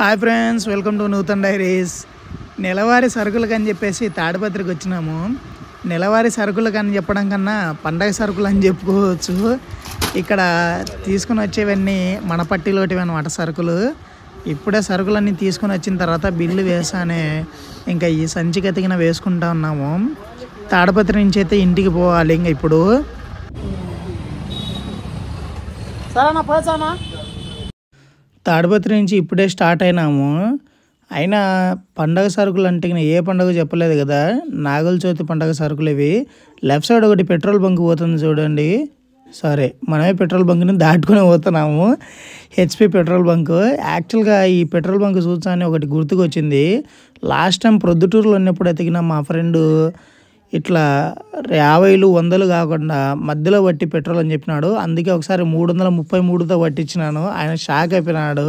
Hi friends, welcome to Nutan diaries. నెలవారీ సరుకులకు అని చెప్పేసి తాడిపత్రికి వచ్చినాము. నెలవారీ సరుకులకు అని చెప్పడం కన్నా పండగ సరుకులు అని చెప్పుకోవచ్చు. ఇక్కడ తీసుకుని వచ్చేవన్నీ మన పట్టిలోటివి అన్నమాట సరుకులు. ఇప్పుడే సరుకులన్నీ తీసుకుని వచ్చిన తర్వాత బిల్లు వేసానే ఇంకా ఈ సంచికి ఎతికిన వేసుకుంటా ఉన్నాము. తాడిపత్రి నుంచి అయితే ఇంటికి పోవాలి. ఇంకా ఇప్పుడు సరేనా పోసానా, తాడిపత్రి నుంచి ఇప్పుడే స్టార్ట్ అయినాము. అయినా పండగ సరుకులు అంటే ఏ పండుగ చెప్పలేదు కదా, నాగుల చవితి పండగ సరుకులు ఇవి. లెఫ్ట్ సైడ్ ఒకటి పెట్రోల్ బంక్ పోతుంది చూడండి. సరే, మనమే పెట్రోల్ బంక్ని దాటుకుని పోతున్నాము. HP petrol bunk. యాక్చువల్గా ఈ పెట్రోల్ బంక్ చూసాని ఒకటి గుర్తుకొచ్చింది. లాస్ట్ టైం ప్రొద్దుటూరులో ఉన్నప్పుడు ఎతికిన మా ఫ్రెండు ఇట్లా 50, 100 కాకుండా మధ్యలో పట్టి పెట్రోల్ అని చెప్పినాడు. అందుకే ఒకసారి 333తో పట్టించినాను. ఆయన షాక్ అయిపోయినాడు.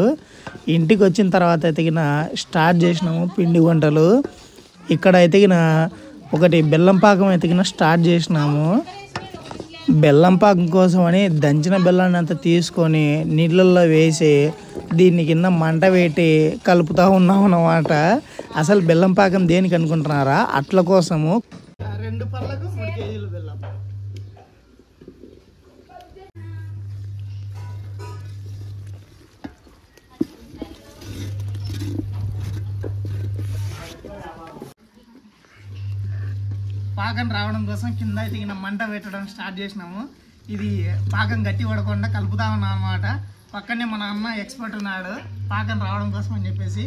ఇంటికి వచ్చిన తర్వాత ఎతికిన స్టార్ట్ చేసినాము పిండి వంటలు. ఇక్కడ ఎతికిన ఒకటి బెల్లం పాకం ఎతికిన స్టార్ట్ చేసినాము. బెల్లం పాకం కోసం అని దంచిన బెల్లాన్ని అంతా తీసుకొని నీళ్ళల్లో వేసి దీన్ని కింద మంట పెట్టి కలుపుతూ ఉన్నాం అన్నమాట. అసలు బెల్లం పాకం దేనికి అనుకుంటున్నారా? అట్ల కోసము. 2 పళ్ళకు 3 కేజీలు బెల్లం. పాకం రావడం కోసం కింద ఎతికిన మంట పెట్టడం స్టార్ట్ చేసినాము. ఇది పాకం గట్టి పడకుండా కలుపుతా ఉన్నాం అనమాట. పక్కనే మన అన్న ఎక్స్పర్ట్ ఉన్నాడు పాకం రావడం కోసం అని చెప్పేసి.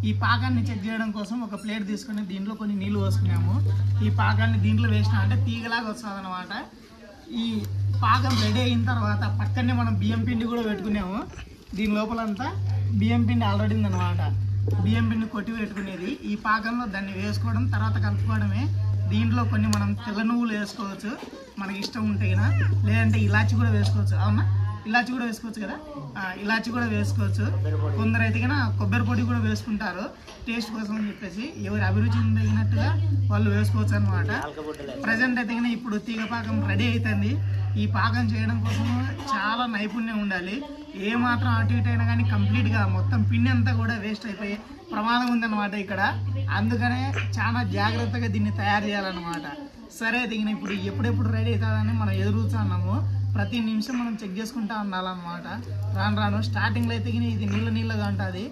ఈ పాకాన్ని చెక్ చేయడం కోసం ఒక ప్లేట్ తీసుకొని దీంట్లో కొన్ని నీళ్లు పోసుకున్నాము. ఈ పాకాన్ని దీంట్లో వేసినా అంటే తీగలాగా వస్తుంది అనమాట. ఈ పాకం రెడీ అయిన తర్వాత పక్కనే మనం బియ్యం పిండి కూడా పెట్టుకున్నాము. దీని లోపలంతా బియ్యం పిండి ఆల్రెడీ ఉందన్నమాట. బియ్యం పిండి కొట్టి పెట్టుకునేది. ఈ పాకంలో దాన్ని వేసుకోవడం తర్వాత కలుపుకోవడమే. దీంట్లో కొన్ని మనం తెల్ల నువ్వులు వేసుకోవచ్చు మనకి ఇష్టం ఉంటే కదా, లేదంటే ఇలాచి కూడా వేసుకోవచ్చు. అవునా, ఇలాచి కూడా వేసుకోవచ్చు కదా. ఇలాచి కూడా వేసుకోవచ్చు. కొందరు అయితే కన్నా కొబ్బరి పొడి కూడా వేసుకుంటారు టేస్ట్ కోసం అని చెప్పేసి. ఎవరి అభిరుచి తగినట్టుగా వాళ్ళు వేసుకోవచ్చు అనమాట. ప్రజెంట్ అయితే కన్నా ఇప్పుడు తీగ పాకం రెడీ అవుతుంది. ఈ పాకం చేయడం కోసం చాలా నైపుణ్యం ఉండాలి. ఏ మాత్రం అటు ఇటు అయినా కానీ కంప్లీట్గా మొత్తం పిండి అంతా కూడా వేస్ట్ అయిపోయి ప్రమాదం ఉందన్నమాట ఇక్కడ. అందుకనే చాలా జాగ్రత్తగా దీన్ని తయారు చేయాలన్నమాట. సరే దిగిన ఇప్పుడు ఎప్పుడెప్పుడు రెడీ అవుతుందని మనం ఎదురుతున్నాము. ప్రతి నిమిషం మనం చెక్ చేసుకుంటా ఉండాలన్నమాట. రాను రాను స్టార్టింగ్లో అయితే ఇది నీళ్ళగా ఉంటుంది.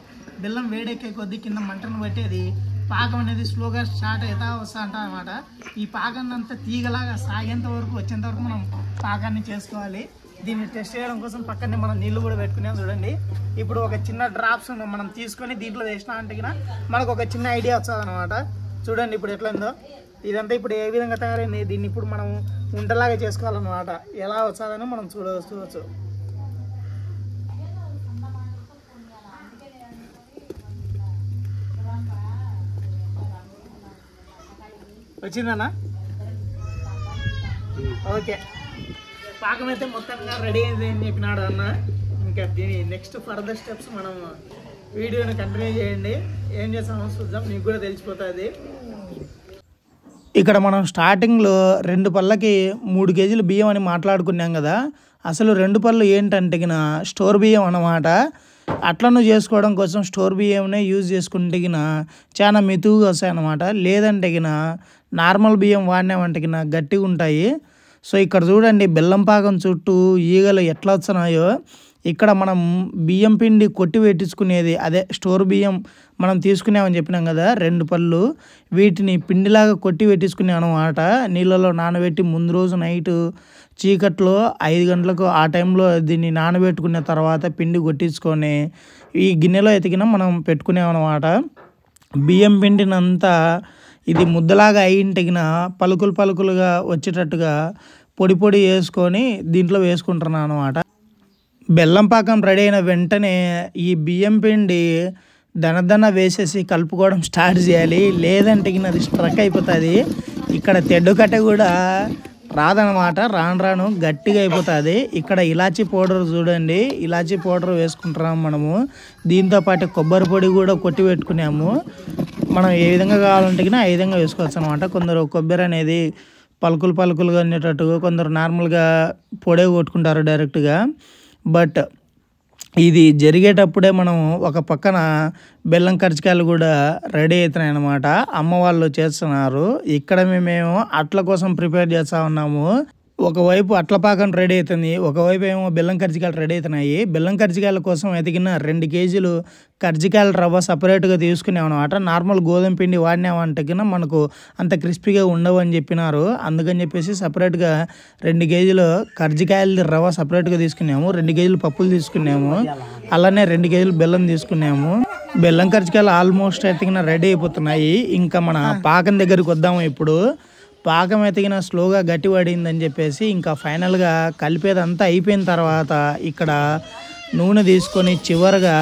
బెల్లం వేడెక్కే కొద్దీ కింద మంటను బట్టి అది పాకం అనేది స్లోగా స్టార్ట్ అవుతా వస్తూ ఉంటుంది అనమాట. ఈ పాకాన్ని అంతా తీగలాగా సాగేంత వరకు వచ్చేంత వరకు మనం పాకాన్ని చేసుకోవాలి. దీన్ని టెస్ట్ చేయడం కోసం పక్కనే మనం నీళ్ళు కూడా పెట్టుకున్నాం చూడండి. ఇప్పుడు ఒక చిన్న డ్రాప్స్ మనం తీసుకొని దీంట్లో వేసినా అంటే మనకు ఒక చిన్న ఐడియా వస్తుంది అనమాట. చూడండి ఇప్పుడు ఎట్లా ఉందో. ఇదంతా ఇప్పుడు ఏ విధంగా తయారైంది, దీన్ని ఇప్పుడు మనం ఉండలాగా చేసుకోవాలన్నమాట. ఎలా వచ్చాదని మనం చూడవచ్చు. వచ్చిందన్నా? ఓకే, పాకం అయితే మొత్తంగా రెడీ అయింది అని చెప్పినాడు అన్న. ఇంకా దీని నెక్స్ట్ ఫర్దర్ స్టెప్స్ మనం వీడియోని కంటిన్యూ చేయండి. ఏం చేస్తామో చూద్దాం, మీకు కూడా తెలిసిపోతుంది. ఇక్కడ మనం స్టార్టింగ్లో 2 పళ్ళకి 3 కేజీలు బియ్యం అని మాట్లాడుకున్నాం కదా. అసలు 2 పళ్ళు ఏంటంటే స్టోర్ బియ్యం అన్నమాట. అట్లను చేసుకోవడం కోసం స్టోర్ బియ్యంనే యూజ్ చేసుకుంటే చాలా మెతువుగా వస్తాయి అన్నమాట. లేదంటే నార్మల్ బియ్యం వాడినామంటే గట్టిగా ఉంటాయి. సో ఇక్కడ చూడండి బెల్లం పాకం చుట్టూ ఈగలు ఎట్లా వస్తున్నాయో. ఇక్కడ మనం బియ్యం పిండి కొట్టి పెట్టించుకునేది అదే స్టోర్ బియ్యం మనం తీసుకున్నామని చెప్పినాం కదా. 2 పళ్ళు వీటిని పిండిలాగా కొట్టి పెట్టించుకున్నాం అనమాట. నీళ్ళలో నానబెట్టి ముందు రోజు నైట్ చీకట్లో 5 గంటలకు ఆ టైంలో దీన్ని నానబెట్టుకున్న తర్వాత పిండి కొట్టించుకొని ఈ గిన్నెలో ఎతికిన మనం పెట్టుకున్నాం అనమాట. బియ్యం పిండినంతా ఇది ముద్దలాగా అయింటిగిన పలుకులుగా వచ్చేటట్టుగా పొడి వేసుకొని దీంట్లో వేసుకుంటున్నాను అనమాట. బెల్లం పాకం రెడీ అయిన వెంటనే ఈ బియ్యం పిండి దన వేసేసి కలుపుకోవడం స్టార్ట్ చేయాలి. లేదంటే అది స్ట్రక్ అయిపోతుంది. ఇక్కడ తెడ్డుకట్ట కూడా రాదనమాట. రాను గట్టిగా అయిపోతుంది. ఇక్కడ ఇలాచీ పౌడర్ చూడండి, ఇలాచీ పౌడర్ వేసుకుంటున్నాము మనము. దీంతోపాటు కొబ్బరి పొడి కూడా కొట్టి పెట్టుకున్నాము. మనం ఏ విధంగా కావాలంటే ఆ విధంగా వేసుకోవచ్చు అనమాట. కొందరు కొబ్బరి అనేది పలుకులుగా ఉండేటట్టుగా, కొందరు నార్మల్గా పొడే కొట్టుకుంటారు డైరెక్ట్గా. బట్ ఇది జరిగేటప్పుడే మనం ఒక పక్కన బెల్లం కర్జికాయలు కూడా రెడీ అవుతున్నాయి అన్నమాట. అమ్మ వాళ్ళు చేస్తున్నారు. ఇక్కడ మేము అట్ల కోసం ప్రిపేర్ చేస్తూ ఉన్నాము. ఒకవైపు అట్ల పాకం రెడీ అవుతుంది, ఒకవైపు ఏమో బెల్లం కర్జికాయలు రెడీ అవుతున్నాయి. బెల్లం కర్జికాయల కోసం ఎదిగిన 2 కేజీలు కర్జికాయల రవ్వ సపరేట్గా తీసుకునేమన్నమాట. నార్మల్ గోధుమ పిండి వాడినామంటే కన్నా మనకు అంత క్రిస్పీగా ఉండవు అని చెప్పినారు. అందుకని చెప్పేసి సపరేట్గా 2 కేజీలు కర్జికాయల రవ్వ సపరేట్గా తీసుకున్నాము, 2 కేజీలు పప్పులు తీసుకున్నాము, అలానే 2 కేజీలు బెల్లం తీసుకున్నాము. బెల్లం కర్జికాయలు ఆల్మోస్ట్ ఎతికిన రెడీ అయిపోతున్నాయి. ఇంకా మన పాకం దగ్గరికి వద్దాము. ఇప్పుడు పాకం ఎతికిన స్లోగా గట్టి పడిందని చెప్పేసి ఇంకా ఫైనల్గా కలిపేదంతా అయిపోయిన తర్వాత ఇక్కడ నూనె తీసుకొని చివరిగా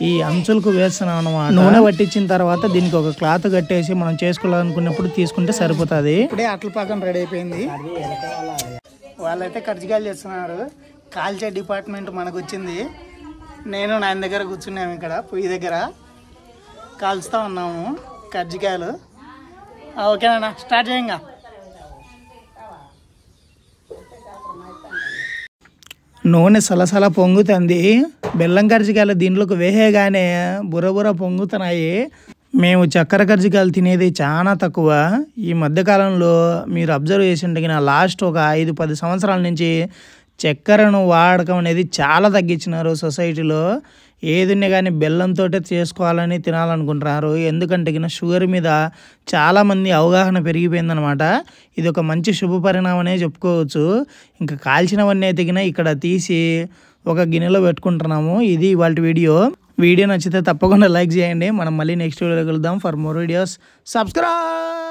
ఈ అంచులకు వేస్తున్నాం అన్నమాట. నూనె పట్టించిన తర్వాత దీనికి ఒక క్లాత్ కట్టేసి మనం చేసుకోవాలనుకున్నప్పుడు తీసుకుంటే సరిపోతుంది. ఇప్పుడే అట్ల పాకం రెడీ అయిపోయింది. వాళ్ళైతే కర్జికాయలు చేస్తున్నారు. కాల్చే డిపార్ట్మెంట్ మనకు వచ్చింది. నేను నాయన దగ్గర కూర్చున్నాము, ఇక్కడ పొయ్యి దగ్గర కాల్చుతూ ఉన్నాము కర్జికాయలు. ఓకేనా, స్టార్ట్ చేయంగా. నూనె సలసల పొంగుతుంది. బెల్లం కర్జికాయలు దీంట్లోకి వేయగానే బుర్ర పొంగుతున్నాయి. మేము చక్కెర కర్జికాయలు తినేది చాలా తక్కువ. ఈ మధ్యకాలంలో మీరు అబ్జర్వ్ చేసింటే లాస్ట్ ఒక 5-10 సంవత్సరాల నుంచి చక్కెరను వాడకం అనేది చాలా తగ్గించినారు సొసైటీలో. ఏదిన్నా కానీ బెల్లంతో చేసుకోవాలని తినాలనుకుంటున్నారు. ఎందుకంటే షుగర్ మీద చాలామంది అవగాహన పెరిగిపోయిందనమాట. ఇది ఒక మంచి శుభ పరిణామనే చెప్పుకోవచ్చు. ఇంకా కాల్చినవన్నీ ఎతికినా ఇక్కడ తీసి ఒక గిన్నెలో పెట్టుకుంటున్నాము. ఇది ఇవాళ వీడియో నచ్చితే తప్పకుండా లైక్ చేయండి. మనం మళ్ళీ నెక్స్ట్ వీడియోలో కలుద్దాం. For more videos subscribe.